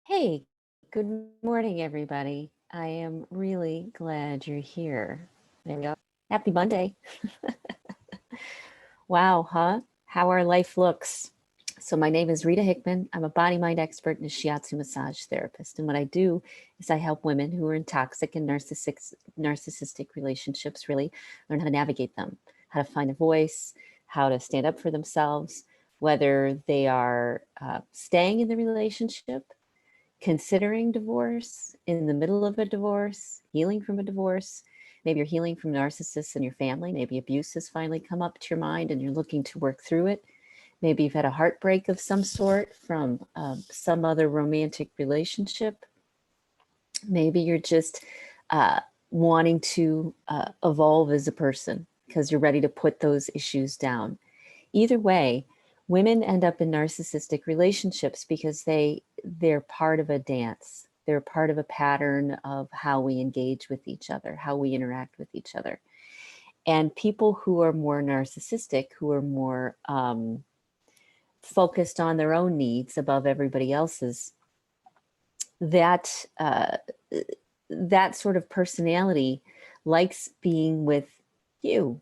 Hey, good morning, everybody. I am really glad you're here. There we go. Happy Monday. Wow, huh? How our life looks. So, my name is Rita Hickman. I'm a body mind expert and a shiatsu massage therapist. And what I do is I help women who are in toxic and narcissistic relationships really learn how to navigate them, how to find a voice, how to stand up for themselves, whether they are staying in the relationship, considering divorce, in the middle of a divorce, healing from a divorce. Maybe you're healing from narcissists in your family. Maybe abuse has finally come up to your mind and you're looking to work through it. Maybe you've had a heartbreak of some sort from some other romantic relationship. Maybe you're just uh, wanting to evolve as a person because you're ready to put those issues down. Either way, women end up in narcissistic relationships because they're part of a dance. They're part of a pattern of how we engage with each other, how we interact with each other. And people who are more narcissistic, who are more focused on their own needs above everybody else's, that that sort of personality likes being with you,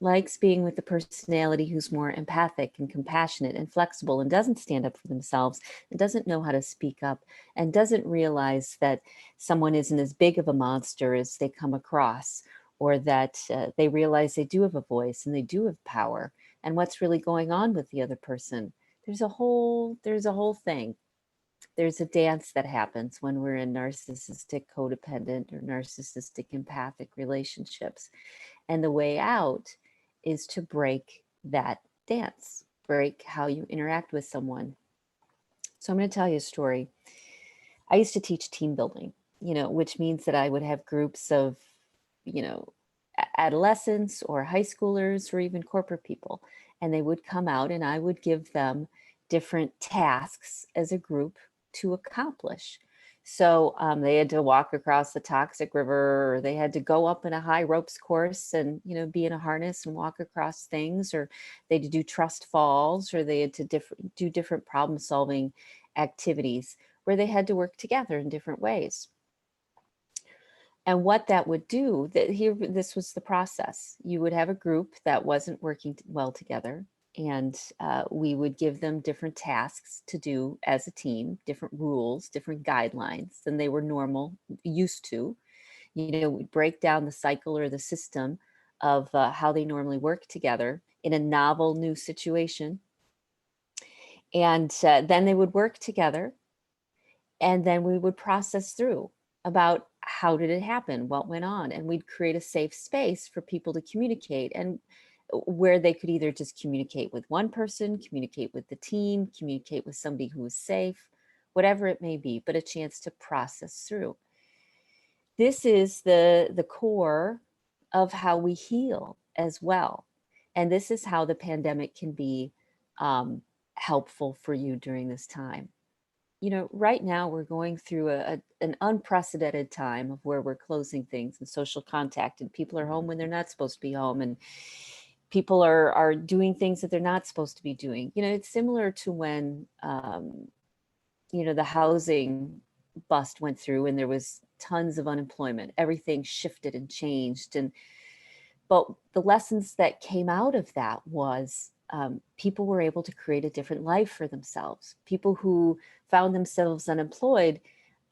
likes being with the personality who's more empathic and compassionate and flexible and doesn't stand up for themselves and doesn't know how to speak up and doesn't realize that someone isn't as big of a monster as they come across, or that they realize they do have a voice and they do have power and what's really going on with the other person. There's a whole thing. There's a dance that happens when we're in narcissistic codependent or narcissistic empathic relationships. And the way out is to break that dance, break how you interact with someone. So I'm going to tell you a story. I used to teach team building, which means that I would have groups of, you know, adolescents or high schoolers or even corporate people. And they would come out and I would give them different tasks as a group to accomplish. So they had to walk across the toxic river, or they had to go up in a high ropes course and, be in a harness and walk across things, or they had to do trust falls, or they had to do different problem solving activities where they had to work together in different ways. And what that would do, that here, this was the process. You would have a group that wasn't working well together, and we would give them different tasks to do as a team, different rules, different guidelines than they were used to. We'd break down the cycle or the system of how they normally work together in a novel new situation. And then they would work together, and then we would process through about how did it happen, what went on, and we'd create a safe space for people to communicate, and where they could either just communicate with one person, communicate with the team, communicate with somebody who was safe, whatever it may be, but a chance to process through. This is the core of how we heal as well. And this is how the pandemic can be helpful for you during this time. Right now we're going through an unprecedented time of where we're closing things and social contact, and people are home when they're not supposed to be home, and people are doing things that they're not supposed to be doing. It's similar to when the housing bust went through and there was tons of unemployment. Everything shifted and changed, but the lessons that came out of that was people were able to create a different life for themselves. People who found themselves unemployed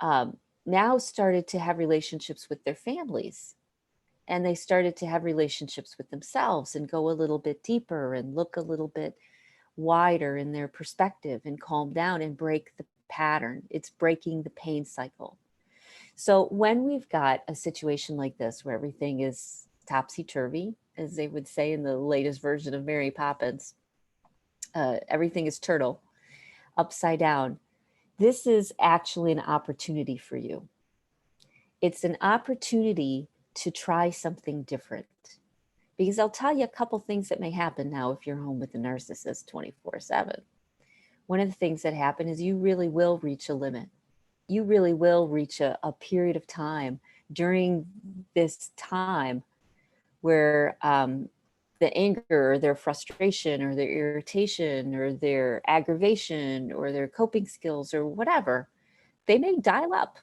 now started to have relationships with their families, and they started to have relationships with themselves and go a little bit deeper and look a little bit wider in their perspective and calm down and break the pattern. It's breaking the pain cycle. So when we've got a situation like this where everything is topsy-turvy, as they would say in the latest version of Mary Poppins, everything is turtle, upside down, this is actually an opportunity for you. It's an opportunity to try something different. Because I'll tell you a couple things that may happen now if you're home with a narcissist 24/7. One of the things that happen is you really will reach a limit. You really will reach a period of time during this time where the anger or their frustration or their irritation or their aggravation or their coping skills or whatever they may dial up,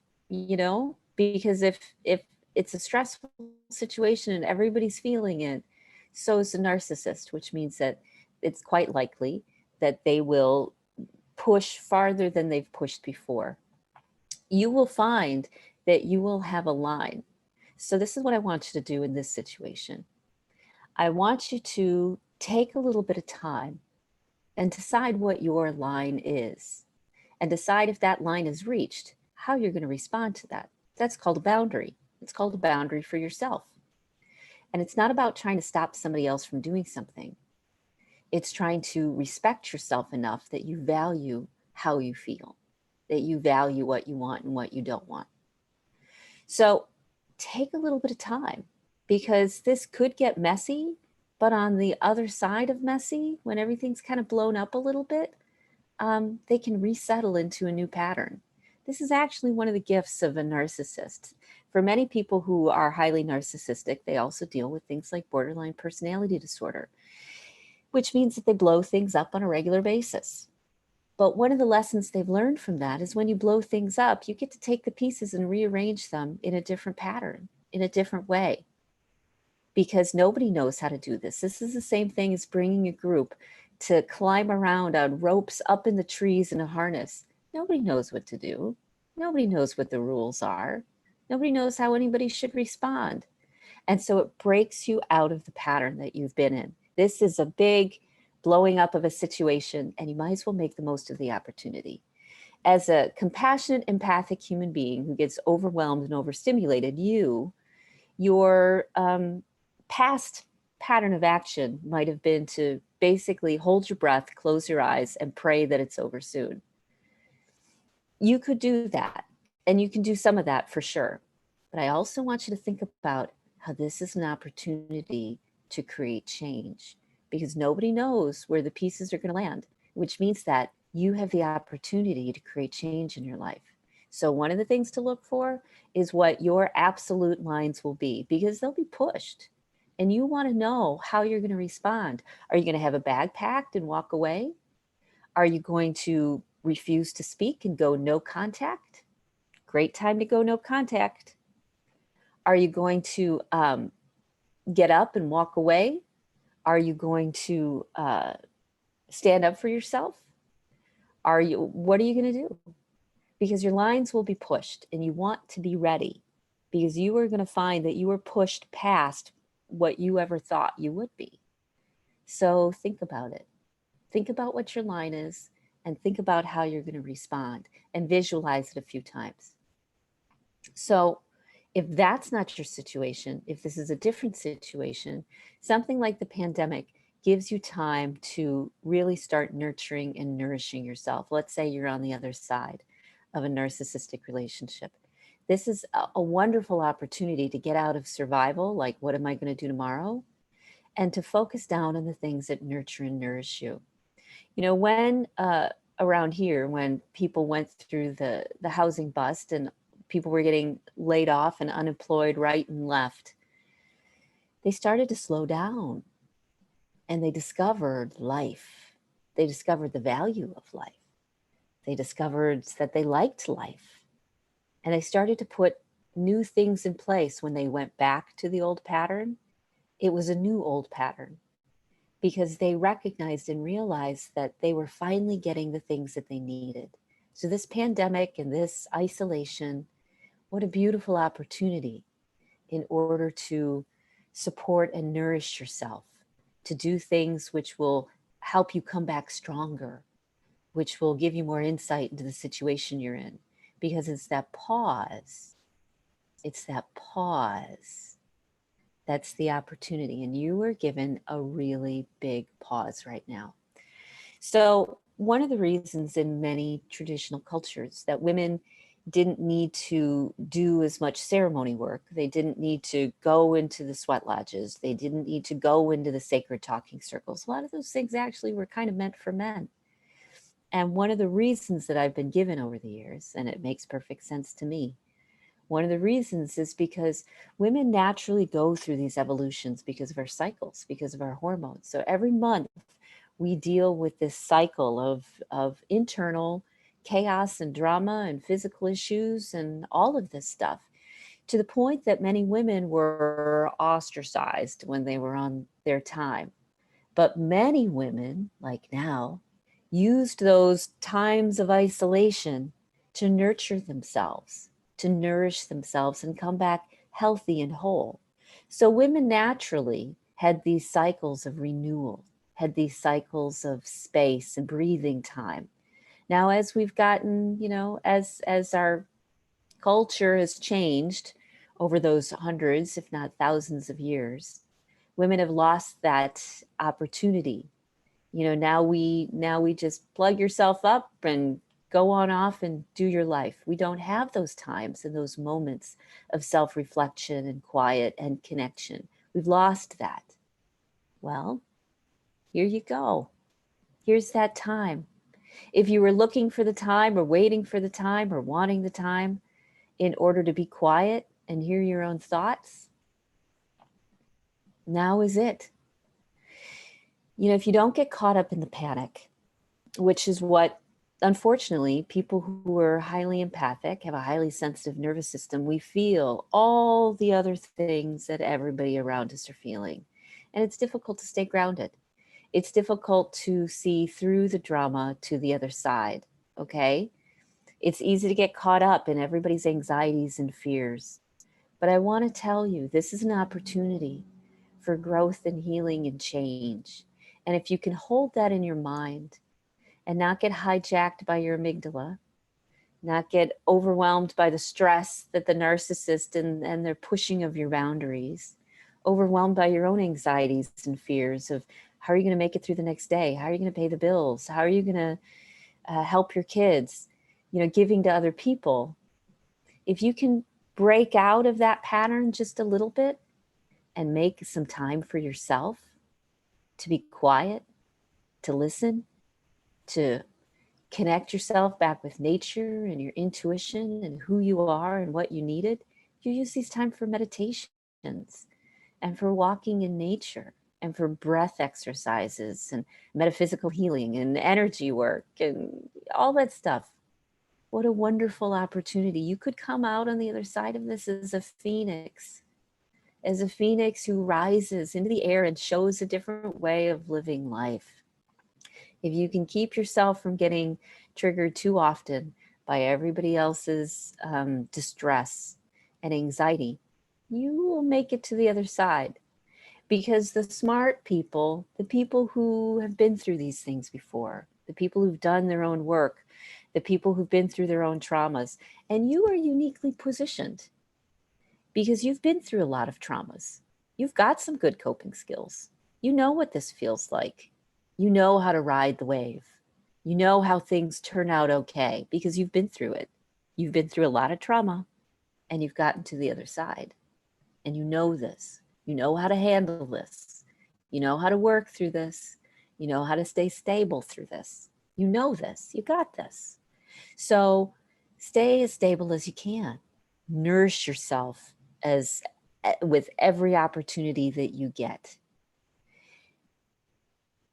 because if it's a stressful situation and everybody's feeling it, so is the narcissist, which means that it's quite likely that they will push farther than they've pushed before. You will find that you will have a line. So this is what I want you to do in this situation. I want you to take a little bit of time and decide what your line is, and decide if that line is reached, how you're going to respond to that. That's called a boundary. It's called a boundary for yourself. And it's not about trying to stop somebody else from doing something. It's trying to respect yourself enough that you value how you feel, that you value what you want and what you don't want. So take a little bit of time, because this could get messy, but on the other side of messy, when everything's kind of blown up a little bit, they can resettle into a new pattern. This is actually one of the gifts of a narcissist. For many people who are highly narcissistic, they also deal with things like borderline personality disorder, which means that they blow things up on a regular basis. But one of the lessons they've learned from that is when you blow things up, you get to take the pieces and rearrange them in a different pattern, in a different way, because nobody knows how to do this. This is the same thing as bringing a group to climb around on ropes up in the trees in a harness. Nobody knows what to do. Nobody knows what the rules are. Nobody knows how anybody should respond. And so it breaks you out of the pattern that you've been in. This is a big blowing up of a situation, and you might as well make the most of the opportunity. As a compassionate, empathic human being who gets overwhelmed and overstimulated, your past pattern of action might have been to basically hold your breath, close your eyes, and pray that it's over soon. You could do that, and you can do some of that for sure. But I also want you to think about how this is an opportunity to create change, because nobody knows where the pieces are going to land, which means that you have the opportunity to create change in your life. So one of the things to look for is what your absolute lines will be, because they'll be pushed. And you want to know how you're going to respond. Are you going to have a bag packed and walk away? Are you going to refuse to speak and go no contact? Great time to go no contact. Are you going to get up and walk away? Are you going to stand up for yourself? What are you going to do? Because your lines will be pushed, and you want to be ready, because you are going to find that you are pushed past what you ever thought you would be. So think about it. Think about what your line is, and think about how you're going to respond, and visualize it a few times. So if that's not your situation, if this is a different situation, something like the pandemic gives you time to really start nurturing and nourishing yourself. Let's say you're on the other side of a narcissistic relationship. This is a wonderful opportunity to get out of survival, like what am I going to do tomorrow, and to focus down on the things that nurture and nourish you. When around here, when people went through the housing bust and people were getting laid off and unemployed right and left, they started to slow down, and they discovered life. They discovered the value of life. They discovered that they liked life, and they started to put new things in place. When they went back to the old pattern, it was a new old pattern, because they recognized and realized that they were finally getting the things that they needed. So this pandemic and this isolation, what a beautiful opportunity in order to support and nourish yourself, to do things which will help you come back stronger, which will give you more insight into the situation you're in, because it's that pause. It's that pause. That's the opportunity. And you are given a really big pause right now. So one of the reasons in many traditional cultures that women didn't need to do as much ceremony work, they didn't need to go into the sweat lodges, they didn't need to go into the sacred talking circles. A lot of those things actually were kind of meant for men. And one of the reasons that I've been given over the years, and it makes perfect sense to me, one of the reasons is because women naturally go through these evolutions because of our cycles, because of our hormones. So every month we deal with this cycle of internal chaos and drama and physical issues and all of this stuff, to the point that many women were ostracized when they were on their time. But many women, like now, used those times of isolation to nurture themselves, to nourish themselves and come back healthy and whole. So women naturally had these cycles of renewal, had these cycles of space and breathing time. Now, as we've gotten, as our culture has changed over those hundreds, if not thousands of years, women have lost that opportunity. Now we just plug yourself up and go on off and do your life. We don't have those times and those moments of self-reflection and quiet and connection. We've lost that. Well, here you go. Here's that time. If you were looking for the time or waiting for the time or wanting the time in order to be quiet and hear your own thoughts, now is it. If you don't get caught up in the panic, which is what, unfortunately, people who are highly empathic, have a highly sensitive nervous system, we feel all the other things that everybody around us are feeling. And it's difficult to stay grounded. It's difficult to see through the drama to the other side, okay? It's easy to get caught up in everybody's anxieties and fears. But I want to tell you, this is an opportunity for growth and healing and change. And if you can hold that in your mind and not get hijacked by your amygdala, not get overwhelmed by the stress that the narcissist and their pushing of your boundaries, overwhelmed by your own anxieties and fears of how are you going to make it through the next day? How are you going to pay the bills? How are you going to help your kids? Giving to other people. If you can break out of that pattern just a little bit and make some time for yourself to be quiet, to listen, to connect yourself back with nature and your intuition and who you are and what you needed, you use these time for meditations and for walking in nature and for breath exercises and metaphysical healing and energy work and all that stuff. What a wonderful opportunity. You could come out on the other side of this as a phoenix who rises into the air and shows a different way of living life. If you can keep yourself from getting triggered too often by everybody else's distress and anxiety, you will make it to the other side. Because the smart people, the people who have been through these things before, the people who've done their own work, the people who've been through their own traumas, and you are uniquely positioned because you've been through a lot of traumas. You've got some good coping skills. You know what this feels like. You know how to ride the wave. You know how things turn out okay because you've been through it. You've been through a lot of trauma and you've gotten to the other side. And you know this. You know how to handle this. You know how to work through this. You know how to stay stable through this. You know this. You got this. So stay as stable as you can. Nourish yourself with every opportunity that you get.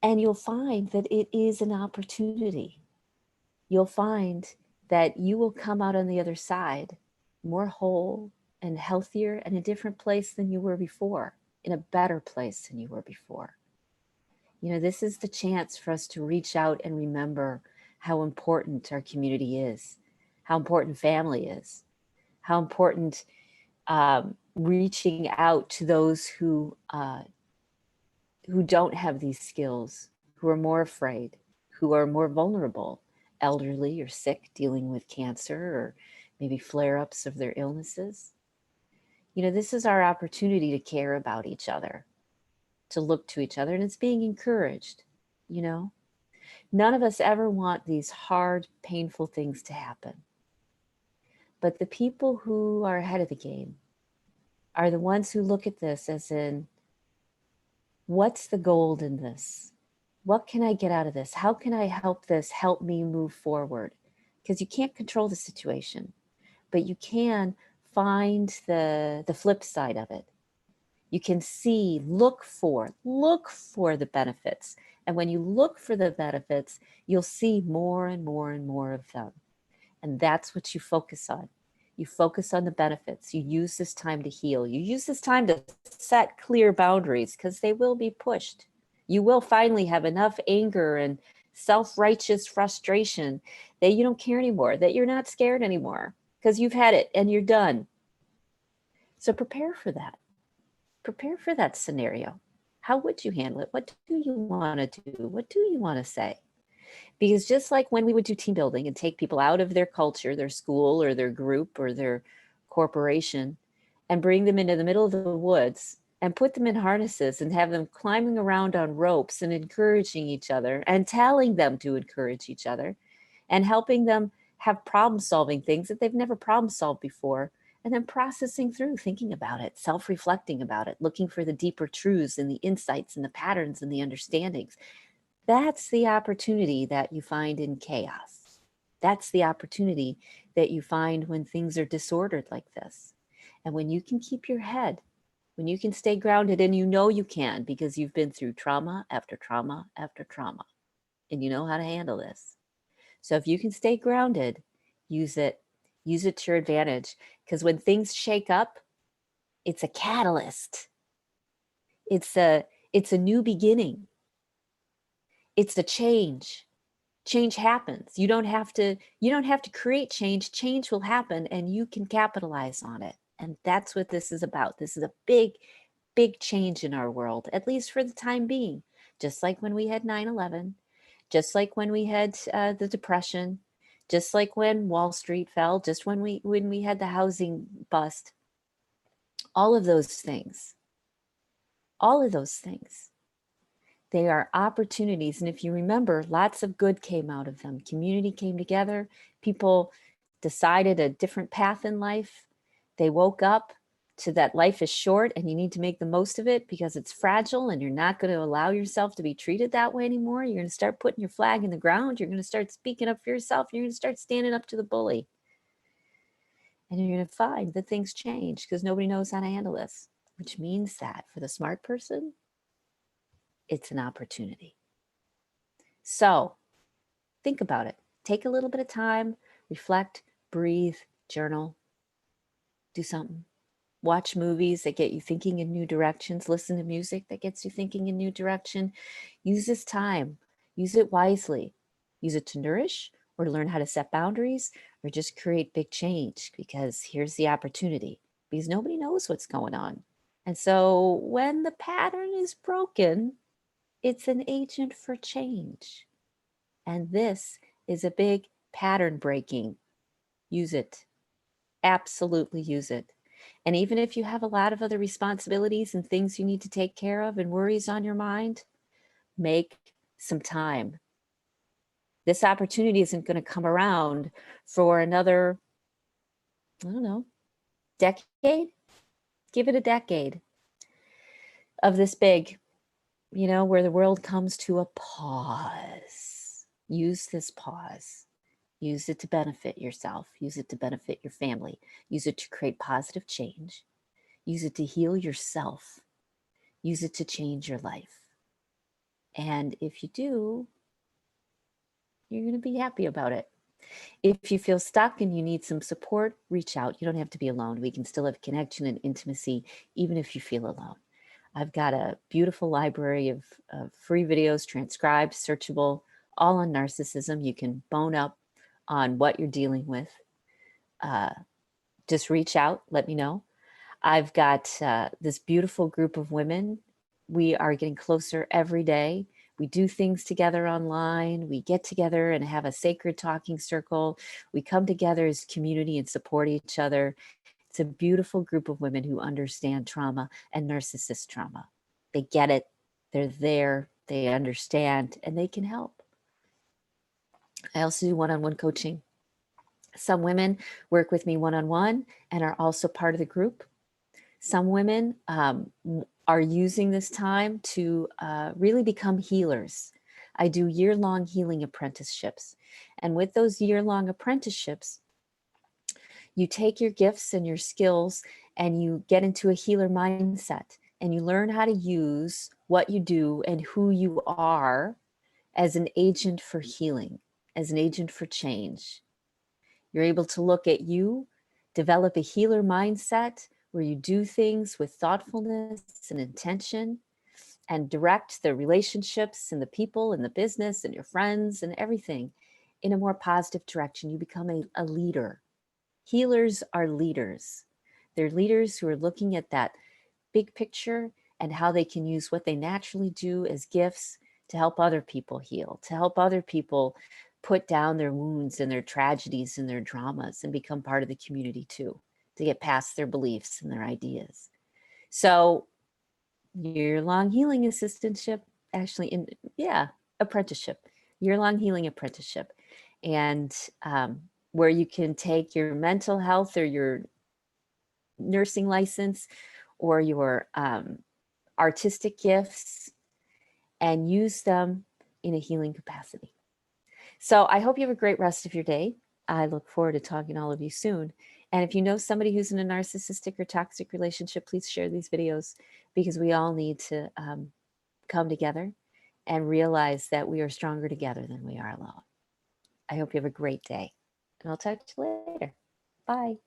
And you'll find that it is an opportunity. You'll find that you will come out on the other side more whole and healthier and a different place than you were before, in a better place than you were before. This is the chance for us to reach out and remember how important our community is, how important family is, how important reaching out to those who don't have these skills, who are more afraid, who are more vulnerable, elderly or sick, dealing with cancer or maybe flare-ups of their illnesses. This is our opportunity to care about each other, to look to each other, and it's being encouraged. None of us ever want these hard, painful things to happen. But the people who are ahead of the game are the ones who look at this as in, what's the gold in this? What can I get out of this? How can I help me move forward? Because you can't control the situation, but you can find the flip side of it. You can see, look for the benefits. And when you look for the benefits, you'll see more and more and more of them. And that's what you focus on. You focus on the benefits. You use this time to heal. You use this time to set clear boundaries because they will be pushed. You will finally have enough anger and self-righteous frustration that you don't care anymore, that you're not scared anymore because you've had it and you're done. So prepare for that. Prepare for that scenario. How would you handle it? What do you want to do? What do you want to say? Because just like when we would do team building and take people out of their culture, their school or their group or their corporation and bring them into the middle of the woods and put them in harnesses and have them climbing around on ropes and encouraging each other and telling them to encourage each other and helping them have problem solving things that they've never problem solved before, and then processing through, thinking about it, self-reflecting about it, looking for the deeper truths and the insights and the patterns and the understandings. That's the opportunity that you find in chaos. That's the opportunity that you find when things are disordered like this. And when you can keep your head, when you can stay grounded, and you know you can because you've been through trauma after trauma after trauma, and you know how to handle this. So if you can stay grounded, use it to your advantage. Because when things shake up, it's a catalyst. It's a new beginning. It's a change. Change happens. You don't have to create change. Change will happen and you can capitalize on it. And that's what this is about. This is a big, big change in our world, at least for the time being. Just like when we had 9/11, just like when we had the Depression, just like when Wall Street fell, just when we had the housing bust. All of those things, they are opportunities. And if you remember, lots of good came out of them. Community came together. People decided a different path in life. They woke up to that life is short and you need to make the most of it because it's fragile and you're not going to allow yourself to be treated that way anymore. You're going to start putting your flag in the ground. You're going to start speaking up for yourself. You're going to start standing up to the bully. And you're going to find that things change because nobody knows how to handle this, which means that for the smart person, it's an opportunity. So think about it. Take a little bit of time, reflect, breathe, journal, do something. Watch movies that get you thinking in new directions. Listen to music that gets you thinking in new direction. Use this time. Use it wisely. Use it to nourish or to learn how to set boundaries or just create big change, because here's the opportunity, because nobody knows what's going on. And so when the pattern is broken, it's an agent for change. And this is a big pattern breaking. Use it. Absolutely use it. And even if you have a lot of other responsibilities and things you need to take care of and worries on your mind, make some time. This opportunity isn't going to come around for another, I don't know, decade? Give it a decade of this big, where the world comes to a pause. Use this pause. Use it to benefit yourself. Use it to benefit your family. Use it to create positive change. Use it to heal yourself. Use it to change your life. And if you do, you're going to be happy about it. If you feel stuck and you need some support, reach out. You don't have to be alone. We can still have connection and intimacy, even if you feel alone. I've got a beautiful library of free videos, transcribed, searchable, all on narcissism. You can bone up on what you're dealing with. Just reach out, let me know. I've got this beautiful group of women. We are getting closer every day. We do things together online. We get together and have a sacred talking circle. We come together as community and support each other. It's a beautiful group of women who understand trauma and narcissist trauma. They get it. They're there. They understand, and they can help. I also do one-on-one coaching. Some women work with me one-on-one and are also part of the group. Some women are using this time to really become healers. I do year-long healing apprenticeships. And with those year-long apprenticeships, you take your gifts and your skills and you get into a healer mindset. and you learn how to use what you do and who you are as an agent for healing, as an agent for change. You're able to look at you, develop a healer mindset where you do things with thoughtfulness and intention, and direct the relationships and the people and the business and your friends and everything in a more positive direction. You become a leader. Healers are leaders. They're leaders who are looking at that big picture and how they can use what they naturally do as gifts to help other people heal, to help other people put down their wounds and their tragedies and their dramas and become part of the community too, to get past their beliefs and their ideas. So year-long healing assistantship, actually, apprenticeship, year-long healing apprenticeship. And where you can take your mental health or your nursing license or your artistic gifts and use them in a healing capacity. So I hope you have a great rest of your day. I look forward to talking to all of you soon. And if you know somebody who's in a narcissistic or toxic relationship, please share these videos, because we all need to come together and realize that we are stronger together than we are alone. I hope you have a great day, and I'll talk to you later. Bye.